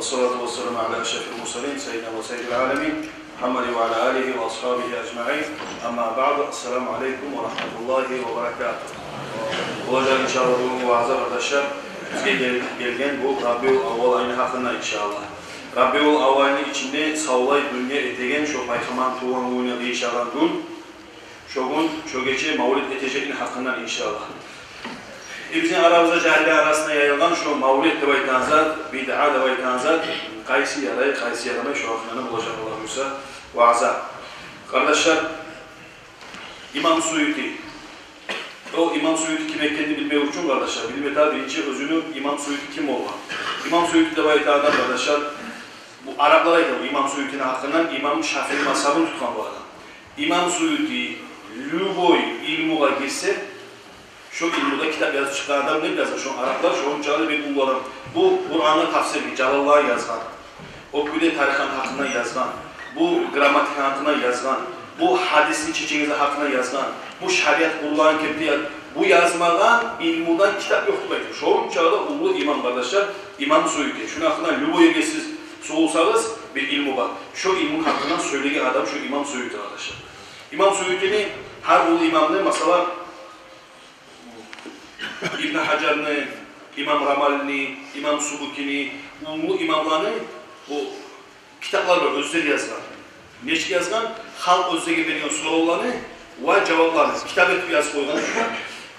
والصلاة والسلام على أشرف المرسلين سيدنا وسيد العالمين محمد وعلى آله وأصحابه أجمعين أما بعد السلام عليكم ورحمة الله وبركاته. Olacak inşallah bu vaazı arkadaşlar bizge gelgen bu Rabiul Avval ayını hakkında inşallah. Rabiul Avval ayının içinde savlay dünya etegen şu paykaman tuğan uyuna inşallah gün şogun şögeci mavlid eteceğinin hakkından inşallah. Bizim aramızda cahiliye arasında yayılgan şu mavlid debaytanzat, bid'a debaytanzat, kaysi yaramay şu hakkında bulacak olursa vaazı. Kardeşler, İmam Suyuti. O İmam Suyuti kim eklendi bilmeyi için kardeşler. Bilme tabi birinci özünü İmam Suyuti kim olan? İmam Suyuti de bayıtlardan kardeşler. Bu Araplara bu İmam Suyuti'nin hakkından İmam Şafii mazhabını tutan bu adam. İmam Suyuti lüboy ilmuğa girse şu ilmuda kitap yazıp çıkan adam ne yazar? Şu Araplar şu onun çağrı bir ulu adam. Bu Kur'an'ı tafsiri, Callallah'a yazgan. O küle tarikan hakkında yazgan. Bu gramatik hakkında yazgan. Bu hadisin çeçenize hakkında yazgan. Bu şariat Kur'an kepti bu yazmadan ilmudan kitap yoktu belki. Şu onun çağrı ulu imam kardeşler. İmam Suyuti. Şunun hakkında lüboya geçsiz soğusanız bir ilmu var. Şu ilmun hakkından söylediği adam şu İmam Suyuti arkadaşlar. İmam Suyuti'nin her ulu imamlığı mesela İbn Hacer'ni, İmam Ramal'ni, İmam Subuki'ni, ulu imamlarını bu kitaplar var, özleri yazgan. Neçki yazgan? Halk özleri verilen sorularını ve cevaplarını kitap etip yazıp koygan.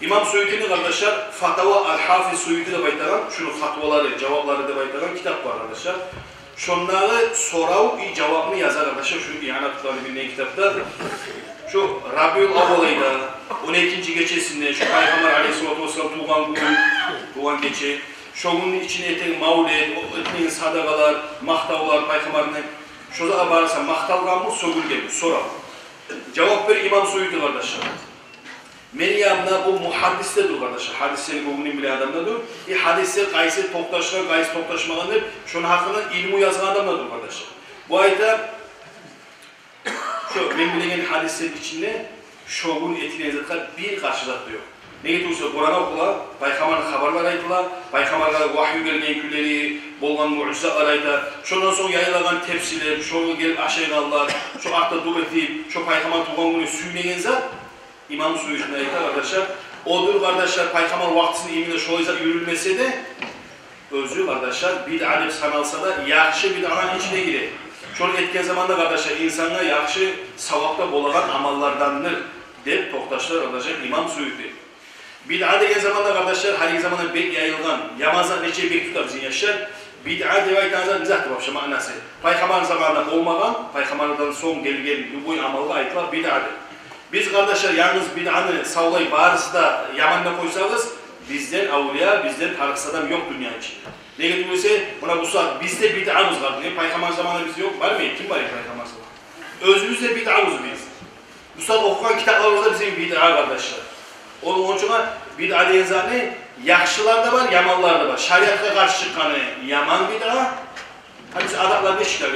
İmam Suyuti'nin kardeşler Fatava Al-Hafiz Suyuti de baytaran, şunu fatvaları, cevapları da baytaran kitap var arkadaşlar. Şunları sorav cevabını yazar arkadaşlar. Şu ihanatlarını bilinen kitapta. Şu Rabiul Avval'ıyla 12. gecesinde şu Peygamber Aleyhisselatü Vesselam tuğan gece. Şunun içine eten mavlid, etmeyin sadakalar, mahtavlar Peygamber'ine. Şu da abarasa mahtalgan mı, sogul geliyor, sorav. Cevap ver İmam Suyuti kardeşler. Meryem'de bu muhaddistedir kardeşler. Hadisleri bugünün bile adamdadır. Hadisler kaysi toktaşlar, kaysi toktaşmalanır. Şunun hakkında ilmu yazan adamdadır kardeşler. Bu ayda şu ben bilinen hadislerin içinde şogun etine zaten bir karşılaştı yok. Ne getiriyorsa Kur'an'a okula, Peygamber'in haberleri aytıla, Peygamber'e vahyu gelmeyen külleri, bolgan mucizeler aytıla. Şundan sonra yayılagan tefsiler, şoğu gelip aşağıdalar, şu akta dur edip, şu Peygamber tuğan günü süyleyen zat, İmam Suyuti'ne aytılar arkadaşlar. Odur kardeşler, Peygamber vaktisinin imine şoğu zat yürülmese de, özü kardeşler, bid'a sanalsa da, yakşı bid'anın içine girer. Şöyle etken zamanda kardeşler, insanlar yakşı savapta bolagan amallardandır, deyip toktaşlar arkadaşlar İmam Suyuti. Bid'a degen zamanda kardeşler, her zamanda bek yayılgan, yamazdan neçe bek tutar bizim yaşlar. Bid'a devaytanızdan bizahtı babşa manası. Peygamber zamanında olmagan, Peygamberden son gelgen bu amalga aytılar bid'adır. Biz kardeşler yalnız bid'anı savlay barısı da yamanına koysanız, bizden avliya, bizden tarıksız adam yok dünya içinde. Ne getiriyorsa buna bu saat bizde bid'amız var. Peygamber zamanında bizde yok. Var mı? Kim var ya Peygamber zamanında? Özümüzde bid'amız biz. Bu saat okuyan kitaplarımızda bizim bid'a kardeşler. Onun için bid'a diyen zannı yakşılar da var, yamanlar da var. Şariatka karşı çıkanı yaman bid'a. Hani biz adaklar ne çıkar?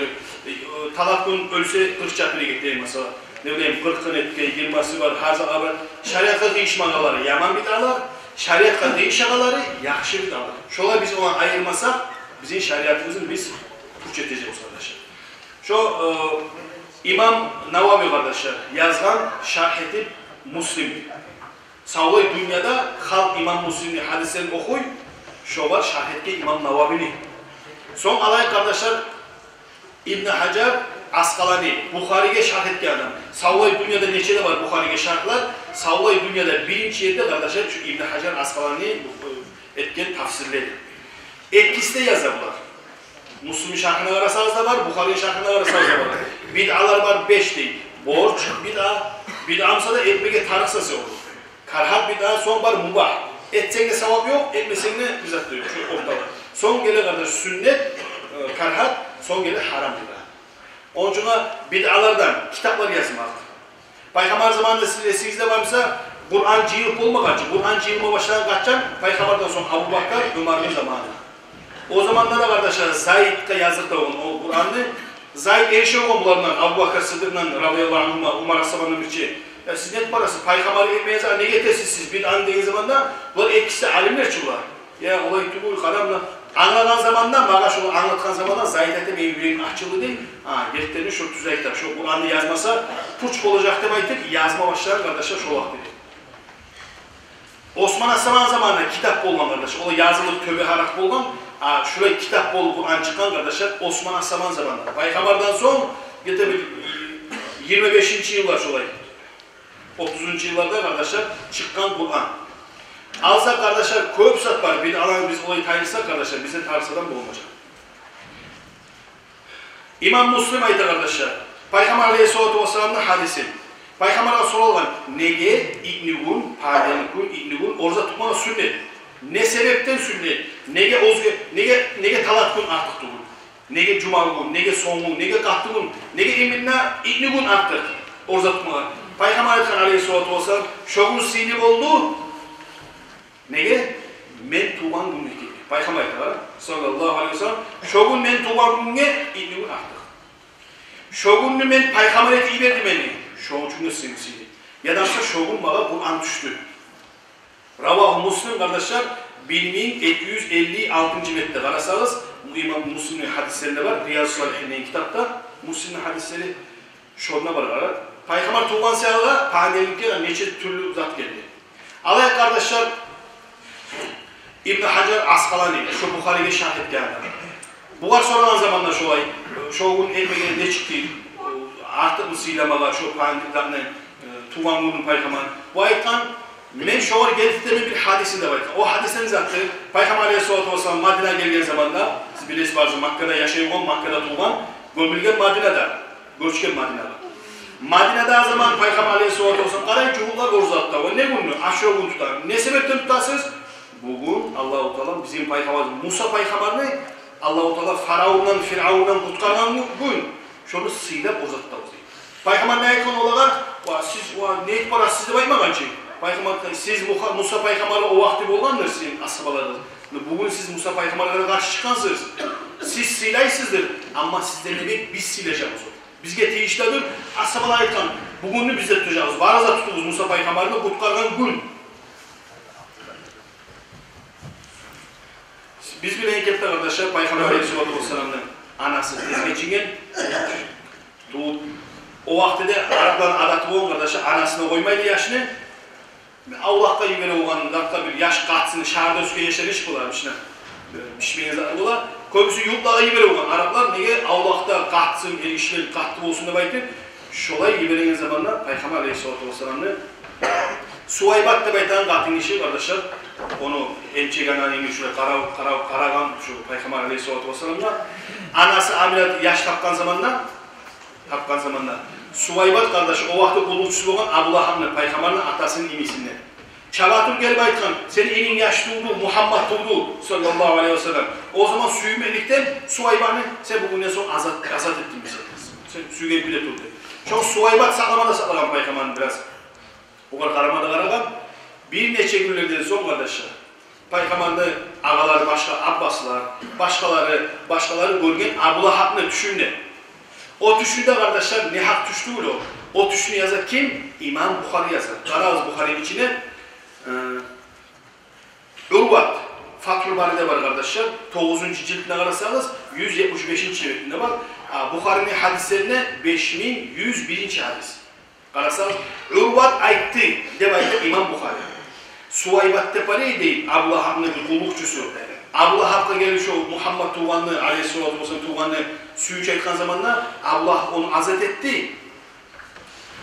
Talakın ölse 40 çakırı getireyim mesela. Ne bileyim 40'ın etki, 20'si var, hazır var. Şariatka değişmagaları yaman bid'alar. Şariatka değişmagaları yakşı bid'alar. Şola biz ona ayırmasak bizim şariatımızın biz puç edeceğiz arkadaşlar. Şu İmam Navavi kardeşler yazgan şerh edip Müslim. Savlay dünyada halk İmam Müslim'in hadislerini okuy, şu var şerh İmam Navavi'ni. Son alay kardeşler İbn Hacer Asqalani, Bukhari'ye şerh etki adam. Savlay dünyada neçede var Bukhari'ye şerhler? Savlay dünyada birinci yerde kardeşler şu İbn Hacer Asqalani etken tafsirleri. Etkisi de yazarlar. Müslim'in şerhine arasanız da var, Bukhari'nin şerhine arasanız da var. Bid'alar var 5 değil. Borç bid'a, bid'amsa da etmeye tarıksası olur. Karhat bid'a son var mubah. Etsen de sevap yok, etmesen de bizzat diyor. Şu ortada. Son gelir kardeş sünnet, karhat, son gelir haram bid'a. Onun için bid'alardan kitaplar yazmak. Peygamber zamanında sizde varsa Kur'an cihip olmak için, Kur'an cihime başlayan kaçan Peygamber'den sonra Abu Bakr, Ömer'in zamanı. O zamanlarda kardeşler Zayd'da yazık da o Kur'an'ı Zayd erişen olmalarından Abu Bakr Sıdır'dan radıyallahu anhuma Umar Asaba'nın birçi siz net parası Peygamber'e etmeyiniz ne getirsiz siz bid'an dediğiniz zamanda bunlar etkisi alimler çıkıyorlar. Ya olay tübül karamla Anlagan zamanda, bana şu anlatkan zamanda zayit etem yüreğim açıldı değil. Gerçekten şu tüzeyler, şu Kur'an'ı yazmasa puç olacak demeyip yazma başlar kardeşler şu vakti. Osman Aslan zamanında kitap bolgan kardeşler. O yazılıp töbe harak bolgan. Şuraya kitap bol Kur'an çıkan kardeşler Osman Aslan zamanında. Peygamberden son gete bir 25. yıllar şolay. 30. yıllarda kardeşler çıkan Kur'an. Alsak kardeşler köp sat var. Bir alan biz olayı tayırsak kardeşler bize tarsadan bu olmayacak. İmam Müslim ayet kardeşler. Peygamber Aleyhisselatü Vesselam'ın hadisi. Peygamber'e sorulgan nege iknigun, padenikun, iknigun orza tutmanı sünnet. Ne sebepten sünnet? Nege talatkun artık tuğun. Nege cumagun, nege songun, nege kattıgun, nege eminna iknigun artık orza tutmanı. Peygamber Aleyhisselatü Vesselam şogun sinir oldu. Nege? Men tuğan gün neki. Peygamber sallallahu aleyhi ve sellem şogun men tuğan günge iknigun artık. Şogunnu men Peygamber eti iberdi beni. Şogun çünkü sinisiydi. Yadamsa şogun bana Kur'an düştü. Ravah-ı Müslim kardeşler 1256. metre karasanız İmam Müslim'in hadislerinde var. Riyaz-ı Salihin'in kitapta Müslim'in hadisleri şoruna var. Peygamber tuğan seyahada padelikte neçe türlü zat geldi. Alay kardeşler İbn Hacer Asqalani şu Bukhari'ye şahit geldi. Bukhar sorulan zamanda şolay şogun elmeye ne çıktı? Artık mı siylamalar şu padelikten tuğan günün peygamber. Bu ayettan men şoğur geldiklerinin bir hadisinde var. O hadisin zaten Peygamber Aleyhisselatü Vesselam Madine'ye geldiği zamanda siz bilirsiniz bazı Makka'da yaşayan, Makka'da tuğan, gömülgen Madine'de, göçken Madine'de. Madine'de zaman Peygamber Aleyhisselatü Vesselam qarayın çuğullar orzatta. O ne günü? Aşağı gün tutar. Ne sebepten tutarsınız? Bugün Allah-u Teala bizim Peygamber Musa Peygamber'ini Allah-u Teala Firavun'dan, Firavun'dan kutkaran gün şunu siylep orzatta oldu. Peygamber ne ekon olarak? Siz ne ekbara sizi baymagan şey. Siz Musa Peygamber'e o vakti bolgandır sizin ashabalarınız. Bugün siz Musa Peygamber'e karşı çıkansınız. Siz silaysızdır ama sizden demek biz sileceğiz. Bizge teyiştedir. Ashabalar aytkan bugünü biz de tutacağız. Varaza tutuyoruz Musa Peygamber'e kutkargan gün. Biz bile enkette kardeşler Peygamber Aleyhisselatü Vesselam'ın anası tezgecingen doğup o vakti de Arapların adatı olan kardeşler anasına koymaydı yaşını. Allah'ta yibere olan bir yaş katsını şahırda üstüne yaşayan iş bularmışlar. Pişmeyiniz arılar. Köpüsü yurtlara yibere olan Araplar neye Allah'ta katsın, işleri katlı olsun da baytır. Şolay yibereyen zamanla Peygamber Aleyhisselatü Vesselam'ın Suaybat da baytan katın işi kardeşler. Onu emçegan ayını şöyle karagan şu Peygamber Aleyhisselatü Vesselam'la anası ameliyat yaş tapkan zamanla Suaybat kardeşi o vakti kulukçusu olan Abdullah'ın Peygamber'in atasının imisinden. Çabatım gelip aytkan, senin elin yaş tuğdu, Muhammed tuğdu sallallahu aleyhi ve sellem. O zaman süymelikten Suaybat'ı sen bugünden sonra azat ettin bize. Sen süygen bile tuttu. Çok Suaybat saklamada saklagan Peygamber'in biraz. O kadar karamada karagan. Bir neçe günlerden son kardeşler. Peygamber'in ağaları başka Abbaslar, başkaları görgen Abdullah'ın düşünde. O tüşünde kardeşler ne hak tüştü o? O tüşünü yazar kim? İmam Bukhari yazar. Karaz Bukhari'nin içine Urvat, Fathül Bari'de var kardeşler. 9. ciltine kararsanız 175. ciltinde var. Bukhari'nin hadislerine 5101. hadis. Kararsanız Urvat aytti, demek İmam Bukhari. Suaybat tepare değil, Abdullah'ın bir kullukçusu. Abdullah gelmiş o Muhammed Tuğan'ı, Aleyhisselatü Vesselam Tuğan'ı suyu çekten zamanla Allah onu azat etti.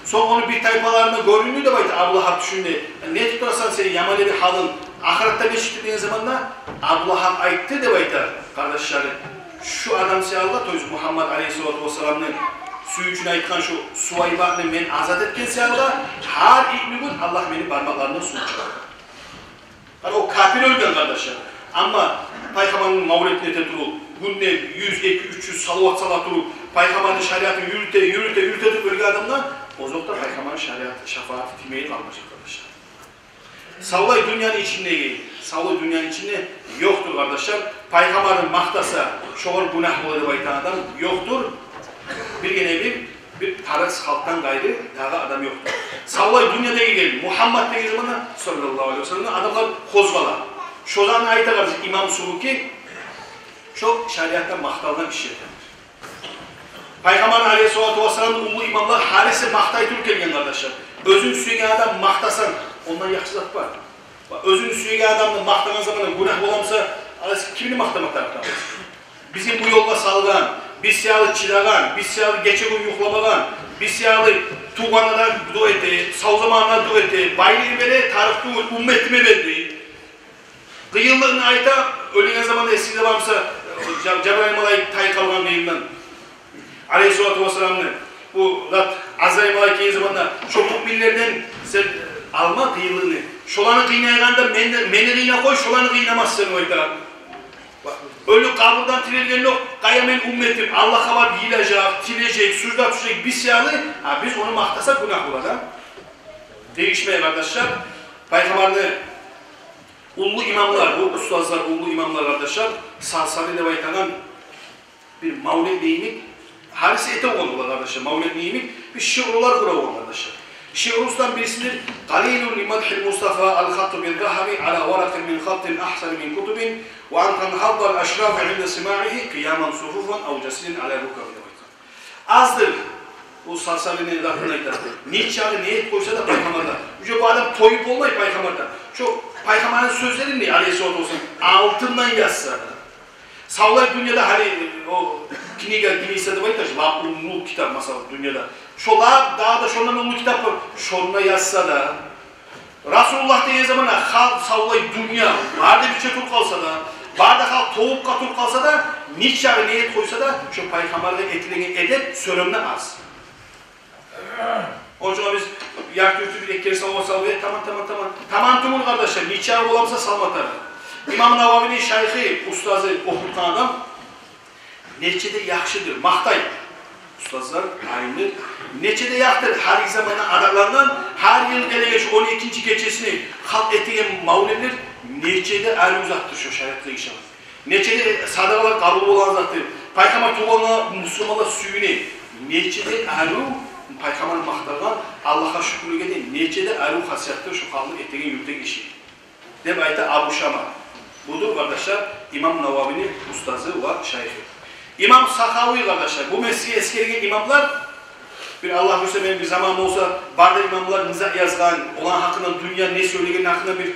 Sonra onu bir tayfalarına görünüyor da baydı Abdullah düşündü. Ne tutarsan seni Yaman'ı bir halın ahirette ne çıktığın zamanla Abdullah ayıttı da baydı kardeşleri. Şu adam seyallah toyuz Muhammed Aleyhisselatü Vesselam'ın suyu için ayıtkan şu Suaybat'ını men azat etken seyallah her ilk gün Allah beni parmaklarından su çıkar. Yani o kafir ölgen kardeşler. Ama Peygamber'in mavretine tetulu, günde 100, 200, 300 salavat salatulu, Peygamber'in şeriatını yürüte ölge adamlar, o zaman Peygamber'in şefaati timeyi kalmayacak arkadaşlar. Savlay dünyanın içinde değil, savlay dünyanın içinde yoktur arkadaşlar. Peygamber'in mahtasa, şoğur günah olarak baytan adam yoktur. Bir tarız halktan gayrı daha adam yoktur. Savlay dünyada değil, Muhammed dediği zaman sallallahu aleyhi ve sellem adamlar kozgalar. Şozan ayete karşı İmam Subuki Çok şeriatta maktaldan iş yapıyor. Peygamber Aleyhisselatü Vesselam'ın ulu imamlar harisi maktay tür kelgen kardeşler. Özün suygen adam maktasan ondan yaxşılık var. Özün suygen adamın maktanan zamanı günah olamsa kimini maktamak taraftan? Bizim bu yolda salgan, biz siyalı çilagan, biz siyalı geçe gün yuhlamagan, biz siyalı tuğanadan dua etti, sağ zamanlar dua etti, baylığı beri tarifti, ümmetime verdi. Kıyıllığını ayta, ölen zamanda eskide varsa Cebrail Malayik tay kalgan deyimden. Aleyhisselatü Vesselam'ın bu Azrail Malayik'in zamanında çok müminlerden sen alma kıyıllığını. Şolanı kıynayaganda meni kıyna koy, şolanı kıynamazsın oyda. Ölü kabırdan tirilgen yok, kayamen ümmetim, Allah'a var yiyecek, tilecek, sürda tutacak bir siyalı, biz onu maktasak günah olur ha. Değişmeye kardeşler, Peygamber'de ulu imamlar, bu ustazlar, ulu imamlar kardeşler, Salsali Devaytanan bir mavlid deyimik, harisi ete olmalı kardeşler, mavlid deyimik, bir şiirler kura olur kardeşler. Şiirustan birisidir, Qalilun li madhil Mustafa al-khattu bil zahabi ala varakin min khattin ahsan min kutubin ve an tanhadda al-aşraf inde sima'ihi kıyaman sufufan av cesilin ala rukabi. Azdır bu Salsali'nin lafına gider. Nietzsche'ye niyet koysa da Peygamber'den. Çünkü bu adam toyup olmayı Peygamber'den. Şu Peygamber'in sözleri ne Aleyhisselatü olsun altından yazsa. Savlay dünyada hani o kiniga istedi var ya, Lab'un kitap mesela dünyada. Şolar daha da şondan ulu kitap var. Şonuna yazsa da Resulullah diye zamana halk savlay dünya vardı bir çetur kalsa da vardı halk toğuk katur kalsa da Nietzsche'ye niyet koysa da şu Peygamber'den etkilerini edip sörümden az. Onun için biz yak dürtü bir ekleri salvaya tamam tümün kardeşler Nietzsche'ye olamsa salmatar. İmam Navavi'nin şeyhi, ustazı okutan adam neçede yaxşıdır, maktay. Ustazlar, alimler, neçede yaxşıdır her zamanın adamlarından her yıl gelegeç 12. gecesini halk ettiğin mavlidler neçede er uzattır şu şeriatlı inşallah. Neçede sadakalar kabul olan zattır. Peygamber tuğanla Müslümanlar suyunu neçede eru Peygamber maktardan Allah'a şükürlük edin. Neçede eru hasiyattır şu halk ettiğin yurttaki işi. Deb ayta Abu Şama. Budur kardeşler İmam Navavi'nin ustazı ve şeyhi. İmam Sakavi kardeşler bu mesleği eskiyen imamlar bir Allah görse benim bir zamanım olsa barda imamlar nizah yazgan olan hakkında dünya ne söyleyen hakkında bir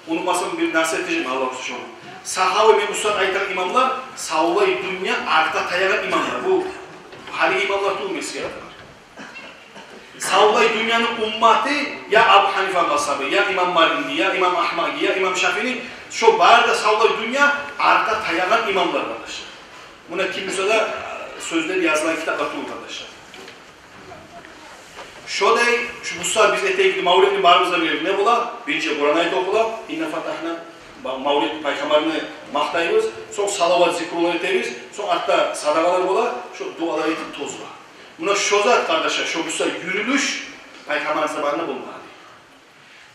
unutmasam bir nasihat edeceğim Allah görse onu. Sakavi ve Mustafa aytan imamlar savlayı dünya arka tayagan imamlar. Bu hali imamlar tüm mesleği yapar. Savlay dünyanın ümmeti ya Abu Hanife mazhabı, ya İmam Maliki, ya İmam Ahmadi, ya İmam Şafii'nin şu barda savlay dünya arka tayagan imamlar arkadaşlar. Buna kimse de sözleri yazılan kitap atıyor arkadaşlar. Şöyle şu Musa biz eteği Mavlid'in barımızda biliyoruz. Ne bula? Birinci Kur'an ayeti okula. İnne fatahna Mavlid Peygamberini maktayız. Son salavat zikrullah eteriz. Son hatta sadakalar bula. Şu dualar etip toz var. Buna şozat kardeşler. Şu Musa yürülüş Peygamber zamanında bulmadı.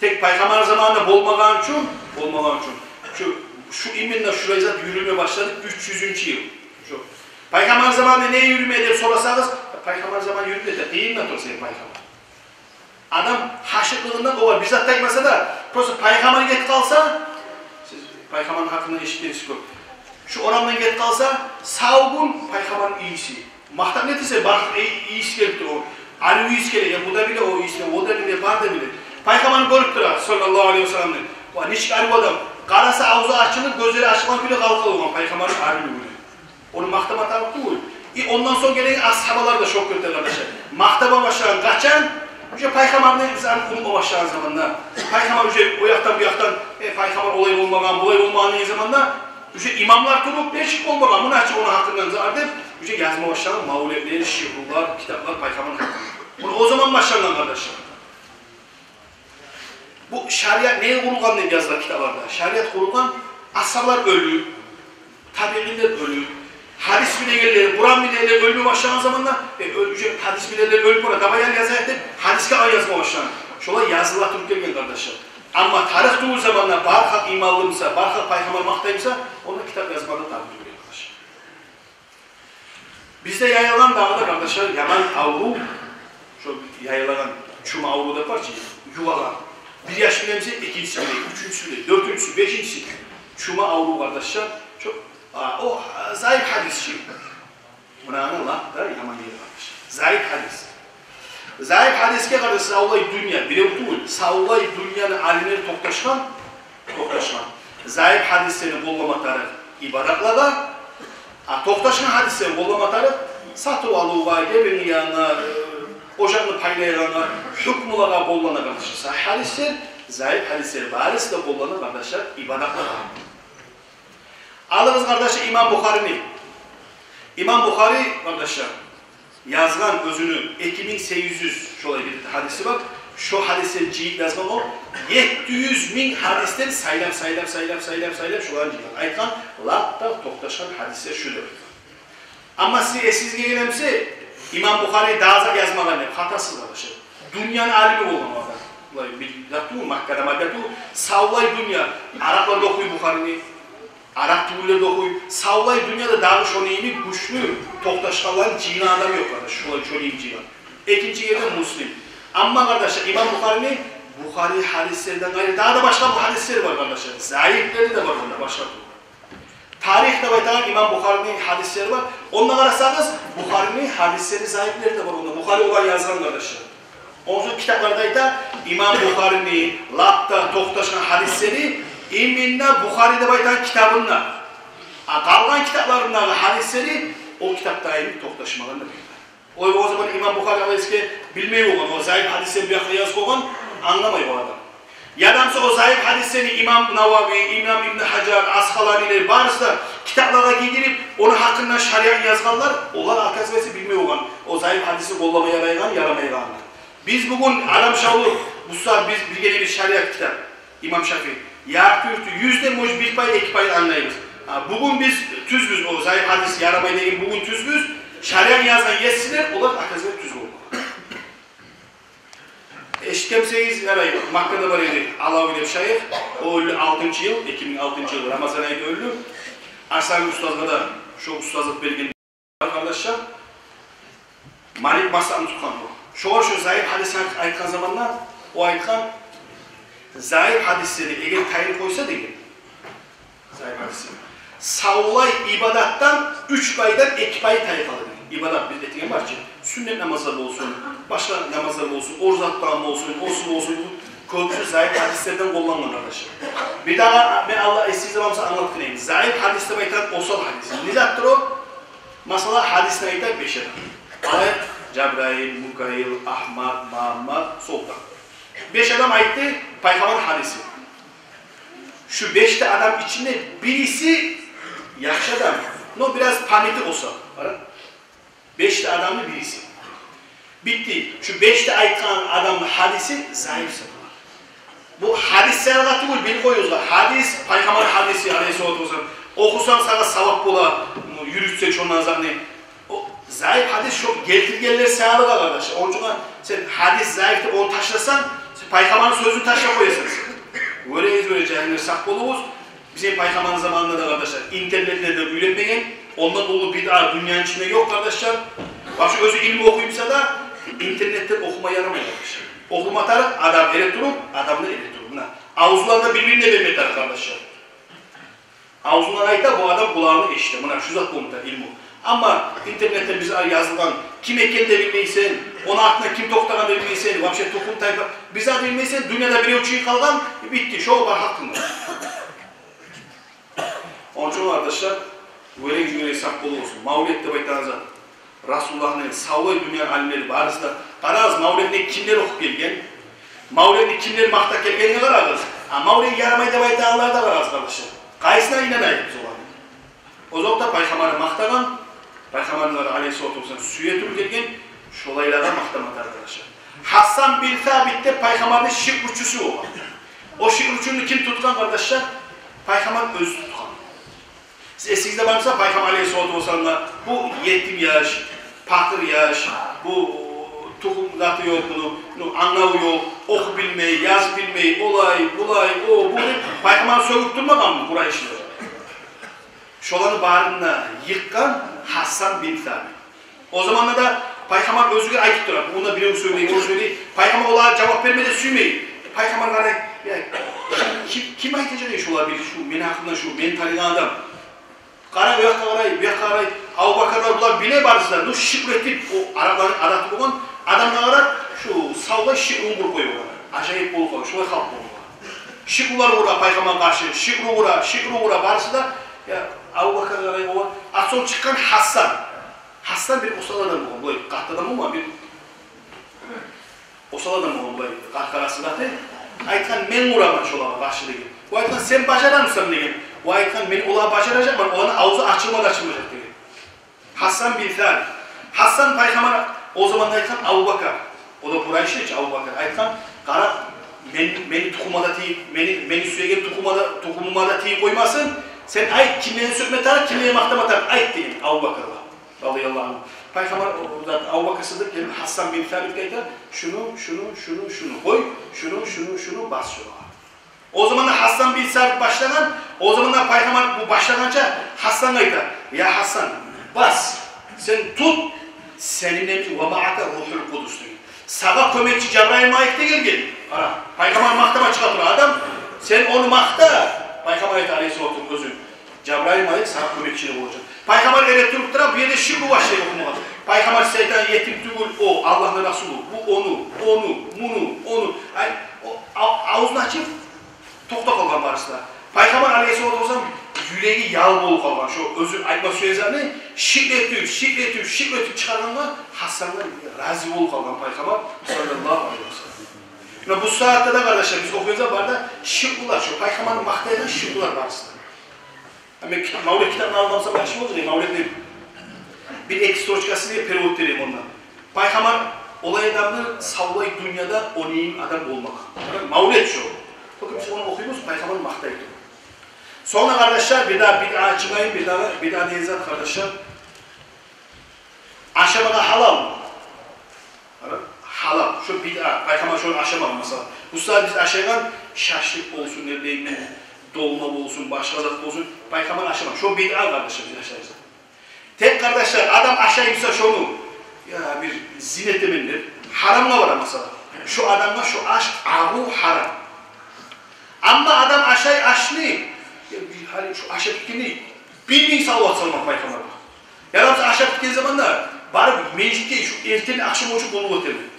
Tek Peygamber zamanında bulmadan için şu iminle şuraya zat yürümeye başladık 300. yıl. Şu Peygamber zamanında neye yürümeye deyip sorasanız Peygamber zamanı yürümeye de değil mi otursa Peygamber? Adam haşıklığından o var. Bizzat tekmese de Peygamber get kalsa siz Peygamber'in hakkında eşitliğiniz yok. Şu orandan get kalsa savgun Peygamber'in iyisi. Mahtab netise bak iyisi geliptir o. Ali iyisi geliyor. Ya bu da bile o iyisi. O da bile var da bile. Peygamber'in görüptür sallallahu aleyhi ve sellem'den. O niçin Ali bu adam? Karası ağzı açılır, gözleri açılan bile kalkalı olan Peygamber'in Ali böyle. Onu mahtaba tarafı bu. Ondan sonra gelen ashabalar da çok kötü arkadaşlar. Mahtaba başlayan kaçan Üce Peygamber'den bizden kurulma başlayan zamanda, Peygamber üce o yaktan bir yaktan, Peygamber olay olmadan, bulay olmadan zamanda, üce imamlar tutup değişik olmadan, bunu açık ona hakkından zardım, üce yazma başlayan mavlevleri, şiirler, kitaplar Peygamber'in hakkında. Bunu o zaman başlayan kardeşler. Bu şeriat neye kurulgan diye yazılar kitaplarda? Şeriat kurulgan, ashablar ölü, tabiiler ölü, hadis bileleri, Kur'an bileleri ölmeye başlayan zamanda hadis bileleri ölüp ona dabayan yazaydı, hadiske ay yazma başlayan. Şola yazılar Türkiye'ye kardeşler. Ama tarih doğu zamanla barhak imallımsa, barhak Peygamber maktayımsa, onda kitap yazmada tabi duruyor kardeşler. Bizde yayılan dağda kardeşler, Yaman avlu, şu yayılan çuma avlu da var ki, yuvalar. Bir yaş bilemse, ikincisi bile, üçüncüsü bile, dördüncüsü, beşincisi. Çuma avlu kardeşler, çok O zayıf hadisçi. Buna Allah da yaman yeri varmış. Zayıf hadis. Zayıf hadiske kadar savlay dünya, bile değil, savlay dünyanın alimleri toktaşkan. Zayıf hadislerini bollamatarı ibadatlara, toktaşkan hadislerini bollamatarı satı alıva, gebeni yanına, ocağını paylayana, hükmülara bollana kardeşler. Sahih hadisler, zayıf hadisleri barisi de bollana kardeşler ibadatlara. Alırız kardeşler İmam Bukhari'ni. İmam Bukhari kardeşler yazgan özünü 2800 şöyle bir hadisi var. Şu hadisleri cihit yazgan o 700.000 hadisten saylap şulan cihit. Aytkan latta toktaşan hadisler şudur. Ama sizge gelemse İmam Bukhari daza yazmadan hep hatasız arkadaşlar. Dünyanın alimi olmamalı. Bildattu Makka'da savlay dünya. Araplar da okuyor Bukhari'ni. Arap türlüleri de okuyor. Savlay dünyada dağı şoneyini güçlü toktaşkalan cihine adam yok kardeş. Şöyleyim cihine. İkinci yerde Müslim. Ama kardeşler İmam Bukhari'ni Bukhari hadislerden gayrı daha da başka bu hadisleri var kardeşler. Zayıfleri de var onda başka türlü. Tarihte baytanan İmam Bukhari'nin hadisleri var. Ondan arasanız Bukhari'nin hadisleri zayıfleri de var onda. Bukhari olan yazan kardeşler. Onun için kitaplarda da İmam Bukhari'nin latta toktaşkan hadisleri İminna Bukhari'de baytan kitabında. Kalan kitaplarından hadisleri o kitapta emin toktaşmalarında bilirler. O zaman İmam Bukhari Aleyhisselam bilmeyi olan, o zayıf hadisleri bir yakla yazık olan anlamayı o adam. Yadamsa o zayıf hadislerini İmam Navavi, İmam İbn Hacer, Askalani'leri barısı da kitaplara giydirip onun hakkında şariat yazganlar, onlar arkasındaki bilmeyi olan, o zayıf hadisi kollamaya yaramaya. Biz bugün Alam Şavlu, bu saat biz bilgili bir şariat kitap, İmam Şafii. Yartı yüzde muş bir pay, iki pay anlayırız. Bugün biz tüzgüz, o zayıf hadis yaramayı değil, bugün tüzgüz, şariat yazan yesinler, onlar arkasında tüzgü olmalı. Eşkemseyiz yarayı, Makka'da var idi, Alavi bir şeyh, o öldü 6. yıl, 2006. yıl, Ramazan ayında öldü. Arslan Ustaz'da da şu ustazlık belgin arkadaşlar, Malik Masa'nı tutkan o. Şu zayıf hadis aytkan zamanlar, o aytkan, zayıf hadisleri eğer tayin koysa değil, zayıf hadisleri. Savlay ibadattan 3 paydan 2 pay tayin kalır. İbadat biz ettiğim var ki, sünnet namazları olsun, başka namazları olsun, orzaktan olsun, olsun, köprü zayıf hadislerden kullanılan arkadaşlar. Bir daha ben Allah eski zamanımıza anlattırayım. Zayıf hadiste baytan osal hadisi. Nizattır o? Mesela hadisine baytan 5 adam. Ayet, Cebrail, Mukayil, Ahmad, Muhammed, Sultan. 5 adam aitti, Peygamber hadisi. Şu 5 adam içinde birisi yaşlı adam. No biraz panitik olsa. 5 adamın birisi. Bitti. Şu 5 aytkan adamın hadisi zayıf sayılır. Bu hadis selahatı bu bil koyuyorlar. Hadis, Peygamber hadisi aleyhissalatu vesselam. Okusan sana sevap bola, yürütse şondan zanne. O zayıf hadis çok getirgenler sağlık arkadaşlar. Onun için sen hadis zayıftır onu taşlasan, Peygamber'in sözünü taşla koyasınız. Böyle cehennemde sak oluruz. Bizim Peygamber'in zamanında da arkadaşlar internetlerde üretmeyen, ondan dolu bid'a dünyanın içinde yok arkadaşlar. Bak şu özü ilmi okuyumsa da internetten okuma yaramıyor arkadaşlar. Okuma taraf adam elektron, adamlar elektron. Ağızlarında birbirine vermek taraf arkadaşlar. Ağzından ayta bu adam kulağını eşitir. Buna şu zat komuta ilmi. Ama internette bize yazılan kim ekeni de bilmeysen, onun aklına kim toktaran da bilmeysen, vapşe tokum tayfa, bize de bilmeysen, dünyada bir uçuyu kaldan, bitti, şu var hakkında. Onun için arkadaşlar, böyle gücüne saklı olsun. Mavliyette baytanıza, Resulullah'ın savvay dünya alimleri barısı da, qaraz Mavliyet'te kimler okup gelgen, Mavliyet'te kimler makta gelgenine qararız. Mavliyet yaramayda baytanlar da qararız arkadaşlar. Kayısına inanayız biz olan. O zaman da Peygamber'i maktagan, Peygamber'in aleyhissalatu vesselam suya tülgergen, şolaylara maktamat arkadaşlar. Hassan bin Thabit'te Peygamber'in şirk uçusu olan. O şirk uçunu kim tutkan kardeşler? Peygamber öz tutkan. Siz eskide varsa Peygamber aleyhissalatu vesselam'la bu yetim yaş, fakir yaş, bu tohumlatı yok bunu, anlağı yok, oku bilmeyi, yaz bilmeyi, olay, bulay, o, bu, Peygamber soğuk durmadan mı Kureyşler? Şolanı bağrına yıkkan Hassan bin Thabit. O zamanlarda da Peygamber özgür ayıp durar. Ona biri söyleyeyim, onu söyleyeyim. Peygamber ola cevap vermedi, suymayın. Peygamber gari, kim ayıtacak iş olabilir? Şu, benim hakkında şu, benim tanıyan adam. Qara bu yoqqa qaray, Abu Bakarlar bular bile barısılar. Nu şükretip o Arapların adatı olan adamlara şu savga şıkrın kur koyuyor. Acayip bol koyuyor. Şöyle halk bol. Şıkrılar vura paygaman karşı, şıkrı vura barısı da ya Abu Bakarlar o atson çıkan Hassan bir osal adam oldu. Böyle qahtı adam olma bir osal adam oldu böyle qarqarasında da. Aytkan men vuraman şolağa karşılığı. Bu aytkan sen başaran mısın degen. Bu aytkan men ola başaracak, ben onun ağzı açılmayacak degen. Hassan bin Thabit. Hassan paygamber o zaman aytkan Abu Bakar. O da Kurayş'ı hiç Abu Bakar. Aytkan qara meni tukumada tiyip, meni süyegen tukumada tiyip koymasın. Sen ayt kimliğini sökme tar, kimliğini mahtama tar. Ayt degen Abu Bakar'la. Radıyallahu anh. Peygamber Abu Bakr Sıddık gelip Hassan bin Thabit'e aytar. Şunu koy, şunu bas şuna. O zaman da Hassan bin Thabit başlagan, o zaman da Peygamber bu başlaganca Hassan aytar. Ya Hassan bas, sen tut, seninle bir vama'aka ruhul kudus diyor. Sağa kömekçi Cebrail Malik'te gel. Ara, Peygamber mahtama çıkartır adam, sen onu mahta. Peygamber aytar aleyhisselatü özün. Cebrail Malik sana kömekçilik olacak. Peygamber elektrik taraf bir yerde şıkkı başlayıp okumalı. Peygamber şeytan yetim tügül o Allah'ın Resulü. Bu onu. Yani ağzını açıp tokta kalgan barışlar. Peygamber aleyhisselatü vesselam yüreği yağ bol kalgan. Şu özür aytma sözlerini şıkletip çıkarganlar Hasan'la razı bol kalgan Peygamber sallallahu aleyhi ve sellem. Bu saatte de kardeşler biz okuyacağız barda şıklılar şu Peygamber'in mahtayla şıklılar barışlar. Mavlet kitabını aldığımsa başım olacak. Mavlet'in bir ekstroçkası diye periyot vereyim ondan. Peygamber olay adamını savlayıp dünyada onun adam olmak. Mavlet şu. Bakın biz onu okuyuyoruz, Peygamber'in mahtaydı. Sonra kardeşler bir daha açmayın, bir daha diyeceğiz kardeşler. Aşamada halal. Halal. Şu bid'a. Peygamber şunu aşamalı mesela. Bu sefer biz aşayan şaşlık olsun, ne bileyim dolma olsun, başka zat olsun, Peygamber aşamaz. Şu bid'a kardeşler biz aşağıyız. Tek kardeşler adam aşağıysa şunu, ya bir zine temindir, haramla var mesela. Şu adamla şu aşk, ahu haram. Ama adam aşağı aşlı, ya bir hali şu aşağı bitkini, 1000 salavat salmak Peygamber. Yani aşağı bittiği zaman da, bari meclitte şu erteli akşam uçup onu otelim.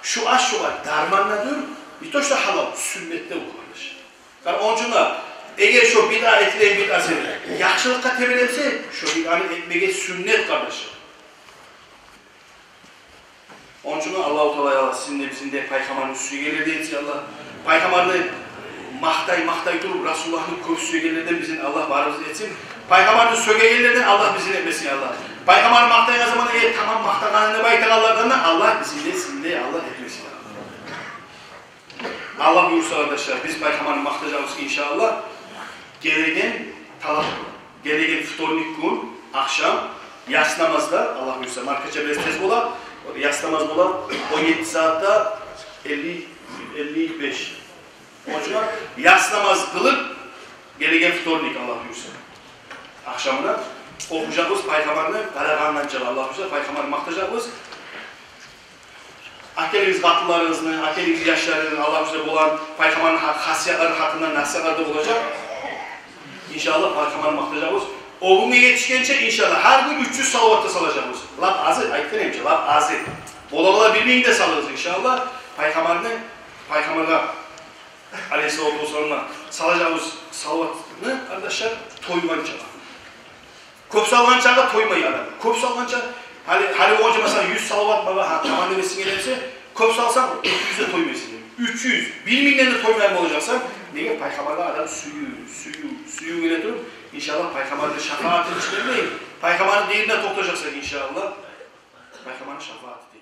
Şu aşk şu var, darmanla diyor, bir de işte halal, sünnette bu kardeş. Yani onun için de, eğer şu bid'a etilen bid'ası, yaxşılıkka temelense, şu bid'anı etmeye sünnet kardeşim. Onun için de Allah-u Teala sizin de Peygamber'in süygeleri deyince Allah, Peygamber'in mahtay durup Resulullah'ın köp süygelerden bizim Allah varımızı etsin. Peygamber'in süygelerden Allah bizim etmesin Allah. Peygamber mahtayına zamanı tamam mahtaganını baytakallardan da Allah bizim de Allah etmesin Allah. Allah buyursa kardeşler, biz Peygamber'in mahtacağımız inşallah gelegen fıtornik gün, akşam, yas namazda, Allah buyursa, markaça biraz tez bola, yas namaz bola, 17 saatte 55. Onun için yas namaz kılıp, gelegen fıtornik Allah buyursa. Akşamına okuyacağız, Peygamber'in qarağandan çalı Allah buyursa, Peygamber'in mahtacağız. Akeliniz katlılarınızın, akeliniz yaşlarının Allah buyursa olan Peygamber'in hasiyatları hakkında nasihatlarda olacak. İnşallah Peygamber'in mahtacağız. O günü yetişkence inşallah her gün 300 salavatta salacağız. Laf azı, ayıklayayım laf azı. Ola bir de salırız inşallah. Peygamber'e Aleyhisselatü Vesselam'a salacağımız salavatını arkadaşlar toyman çalar. Köp salgan çağı toymayı adam. Köp salgan çağı, hani onca mesela 100 salavat baba tamam demesin gelirse, köp salsan 300'e toymayısın. 300, 1 milyonda toymayı olacaksan, neye Peygamber'de adam suyu ile durup, inşallah Peygamber'de şefaatini çıkarmayın. Peygamber'in değerine toplayacaksın inşallah. Peygamber'in şefaati.